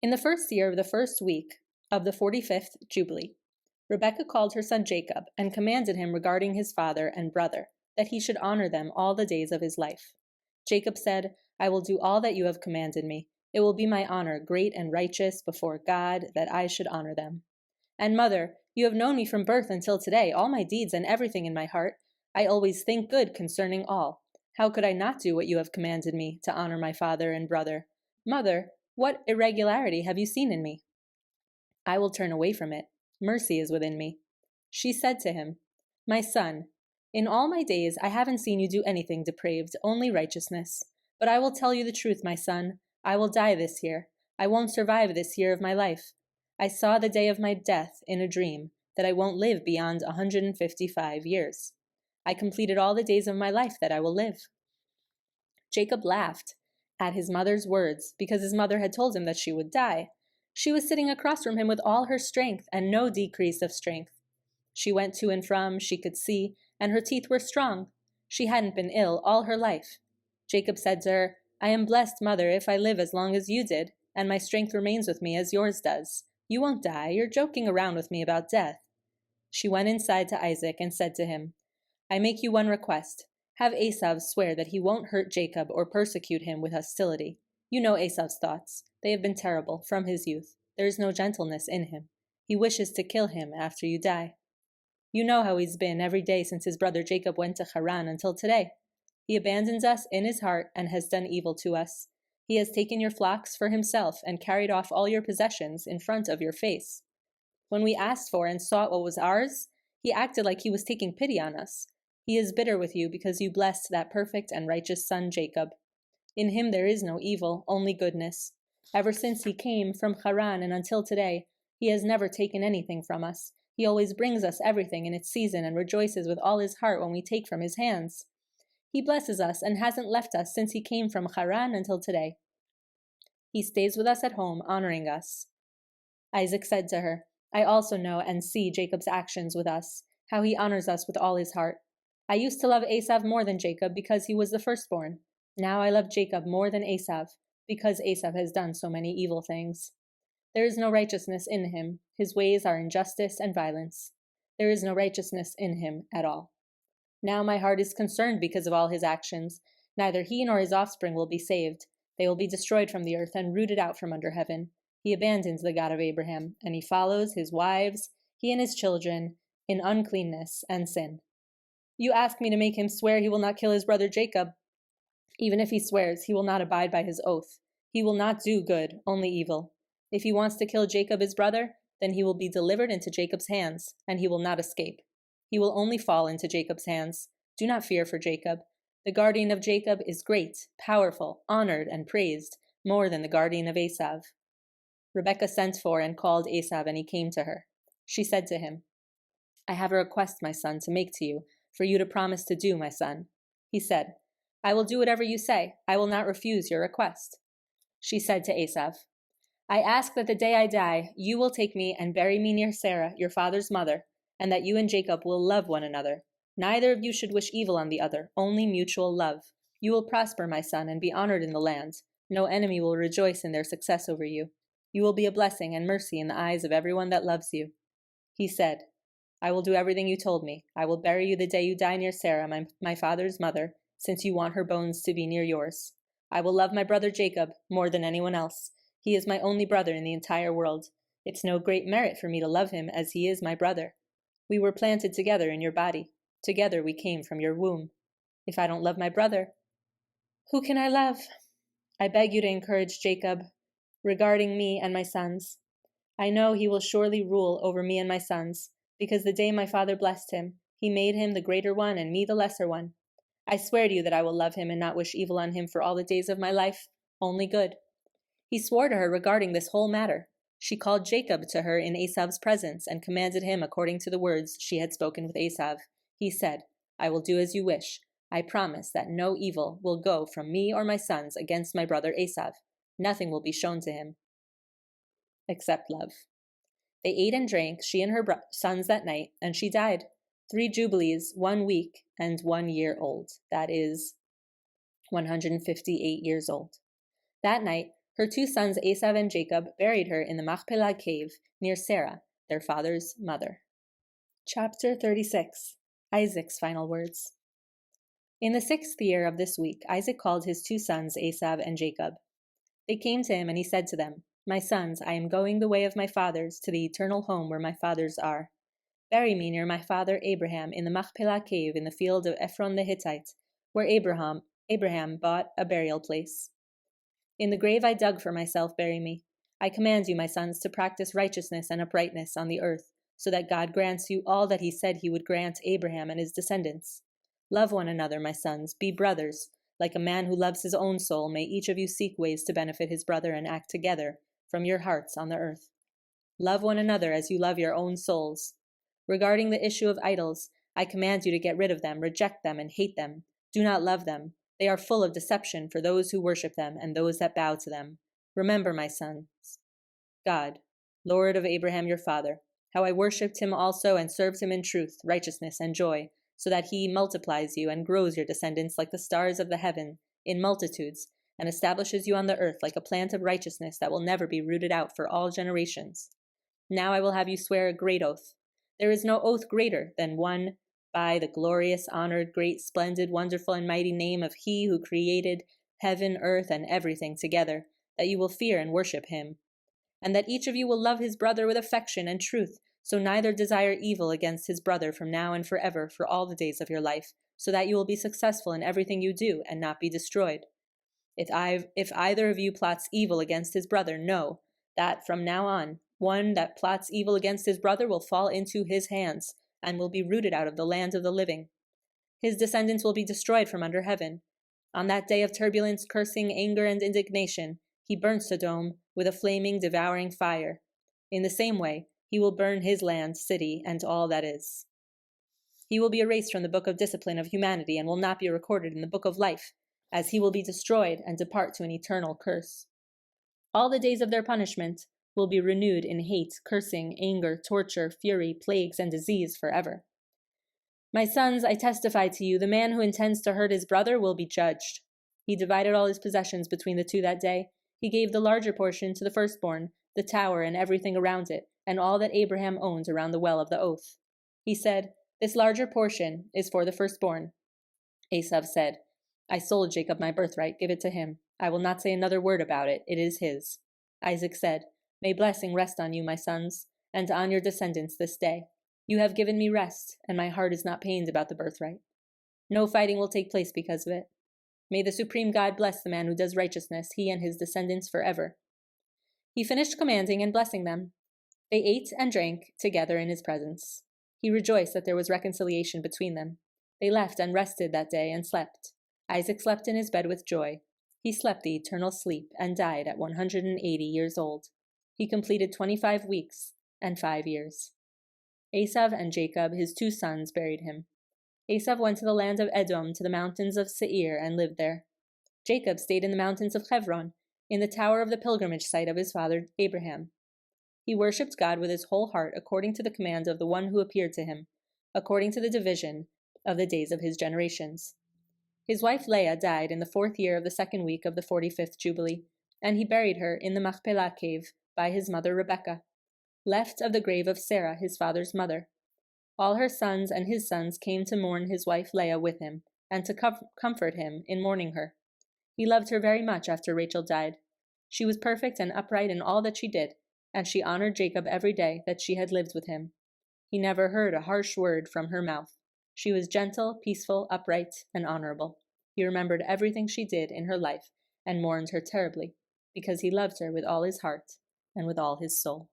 In the first year of the first week of the 45th Jubilee, Rebekah called her son Jacob and commanded him regarding his father and brother, that he should honor them all the days of his life. Jacob said, I will do all that you have commanded me. It will be my honor, great and righteous, before God, that I should honor them. And mother, you have known me from birth until today, all my deeds and everything in my heart. I always think good concerning all. How could I not do what you have commanded me, to honor my father and brother? Mother, what irregularity have you seen in me? I will turn away from it. Mercy is within me. She said to him, My son, in all my days I haven't seen you do anything depraved, only righteousness. But I will tell you the truth, my son. I will die this year. I won't survive this year of my life. I saw the day of my death in a dream, that I won't live beyond 155 years. I completed all the days of my life that I will live. Jacob laughed at his mother's words, because his mother had told him that she would die. She was sitting across from him with all her strength and no decrease of strength. She went to and from, she could see, and her teeth were strong. She hadn't been ill all her life. Jacob said to her, I am blessed, mother, if I live as long as you did, and my strength remains with me as yours does. You won't die. You're joking around with me about death. She went inside to Isaac and said to him, I make you one request. Have Esau swear that he won't hurt Jacob or persecute him with hostility. You know Esau's thoughts. They have been terrible from his youth. There is no gentleness in him. He wishes to kill him after you die. You know how he's been every day since his brother Jacob went to Haran until today. He abandons us in his heart and has done evil to us. He has taken your flocks for himself and carried off all your possessions in front of your face. When we asked for and sought what was ours, he acted like he was taking pity on us. He is bitter with you because you blessed that perfect and righteous son Jacob. In him there is no evil, only goodness. Ever since he came from Haran and until today, he has never taken anything from us. He always brings us everything in its season and rejoices with all his heart when we take from his hands. He blesses us and hasn't left us since he came from Haran until today. He stays with us at home, honoring us. Isaac said to her, I also know and see Jacob's actions with us, how he honors us with all his heart. I used to love Esau more than Jacob because he was the firstborn. Now I love Jacob more than Esau, because Esau has done so many evil things. There is no righteousness in him. His ways are injustice and violence. There is no righteousness in him at all. Now my heart is concerned because of all his actions. Neither he nor his offspring will be saved. They will be destroyed from the earth and rooted out from under heaven. He abandons the God of Abraham, and he follows his wives, he and his children, in uncleanness and sin. You ask me to make him swear he will not kill his brother Jacob. Even if he swears, he will not abide by his oath. He will not do good, only evil. If he wants to kill Jacob his brother, then he will be delivered into Jacob's hands, and he will not escape. He will only fall into Jacob's hands. Do not fear for Jacob. The guardian of Jacob is great, powerful, honored, and praised, more than the guardian of Esau. Rebekah sent for and called Esau, and he came to her. She said to him, I have a request, my son, to make to you, for you to promise to do, my son. He said, I will do whatever you say. I will not refuse your request. She said to Esau, I ask that the day I die, you will take me and bury me near Sarah, your father's mother, and that you and Jacob will love one another. Neither of you should wish evil on the other, only mutual love. You will prosper, my son, and be honored in the land. No enemy will rejoice in their success over you. You will be a blessing and mercy in the eyes of everyone that loves you. He said, I will do everything you told me. I will bury you the day you die near Sarah, my father's mother, since you want her bones to be near yours. I will love my brother Jacob more than anyone else. He is my only brother in the entire world. It's no great merit for me to love him, as he is my brother. We were planted together in your body. Together we came from your womb. If I don't love my brother, who can I love? I beg you to encourage Jacob regarding me and my sons. I know he will surely rule over me and my sons, because the day my father blessed him, he made him the greater one and me the lesser one. I swear to you that I will love him and not wish evil on him for all the days of my life, only good. He swore to her regarding this whole matter. She called Jacob to her in Esau's presence and commanded him according to the words she had spoken with Esau. He said, I will do as you wish. I promise that no evil will go from me or my sons against my brother Esau. Nothing will be shown to him except love. They ate and drank, she and her sons, that night, and she died. 3 jubilees, 1 week, and 1 year old. That is 158 years old. That night, Her two sons Esau and Jacob buried her in the Machpela cave near Sarah, their father's mother. Chapter 36. Isaac's final words. In the 6th year of this week, Isaac called his two sons Esau and Jacob. They came to him, and he said to them, "My sons, I am going the way of my fathers to the eternal home where my fathers are. Bury me near my father Abraham in the Machpela cave in the field of Ephron the Hittite, where Abraham bought a burial place. In the grave I dug for myself bury me. I command you, my sons, to practice righteousness and uprightness on the earth, so that God grants you all that he said he would grant Abraham and his descendants. Love one another, my sons, be brothers. Like a man who loves his own soul, may each of you seek ways to benefit his brother and act together from your hearts on the earth. Love one another as you love your own souls. Regarding the issue of idols, I command you to get rid of them, reject them, and hate them. Do not love them. They are full of deception for those who worship them and those that bow to them. Remember, my sons, God, Lord of Abraham your father, how I worshipped him also and served him in truth, righteousness, and joy, so that he multiplies you and grows your descendants like the stars of the heaven in multitudes, and establishes you on the earth like a plant of righteousness that will never be rooted out for all generations. Now I will have you swear a great oath. There is no oath greater than one by the glorious, honored, great, splendid, wonderful, and mighty name of he who created heaven, earth, and everything together, that you will fear and worship him, and that each of you will love his brother with affection and truth, so neither desire evil against his brother from now and forever for all the days of your life, so that you will be successful in everything you do and not be destroyed. If either of you plots evil against his brother, know that from now on, one that plots evil against his brother will fall into his hands and will be rooted out of the land of the living. His descendants will be destroyed from under heaven. On that day of turbulence, cursing, anger, and indignation, he burnt Sodom with a flaming, devouring fire. In the same way, he will burn his land, city, and all that is. He will be erased from the book of discipline of humanity and will not be recorded in the book of life, as he will be destroyed and depart to an eternal curse. All the days of their punishment will be renewed in hate, cursing, anger, torture, fury, plagues, and disease forever. My sons, I testify to you, the man who intends to hurt his brother will be judged. He divided all his possessions between the two that day. He gave the larger portion to the firstborn, the tower and everything around it, and all that Abraham owned around the well of the oath. He said, "This larger portion is for the firstborn." Esau said, "I sold Jacob my birthright, give it to him. I will not say another word about it, it is his." Isaac said, "May blessing rest on you, my sons, and on your descendants this day. You have given me rest, and my heart is not pained about the birthright. No fighting will take place because of it. May the supreme God bless the man who does righteousness, he and his descendants forever." He finished commanding and blessing them. They ate and drank together in his presence. He rejoiced that there was reconciliation between them. They left and rested that day and slept. Isaac slept in his bed with joy. He slept the eternal sleep and died at 180 years old. He completed 25 weeks and 5 years. Esau and Jacob, his two sons, buried him. Esau went to the land of Edom, to the mountains of Seir, and lived there. Jacob stayed in the mountains of Hebron, in the tower of the pilgrimage site of his father Abraham. He worshipped God with his whole heart according to the command of the one who appeared to him, according to the division of the days of his generations. His wife Leah died in the 4th year of the 2nd week of the 45th Jubilee, and he buried her in the Machpela cave by his mother Rebekah, left of the grave of Sarah, his father's mother. All her sons and his sons came to mourn his wife Leah with him, and to comfort him in mourning her. He loved her very much after Rachel died. She was perfect and upright in all that she did, and she honored Jacob every day that she had lived with him. He never heard a harsh word from her mouth. She was gentle, peaceful, upright, and honorable. He remembered everything she did in her life and mourned her terribly, because he loved her with all his heart and with all his soul.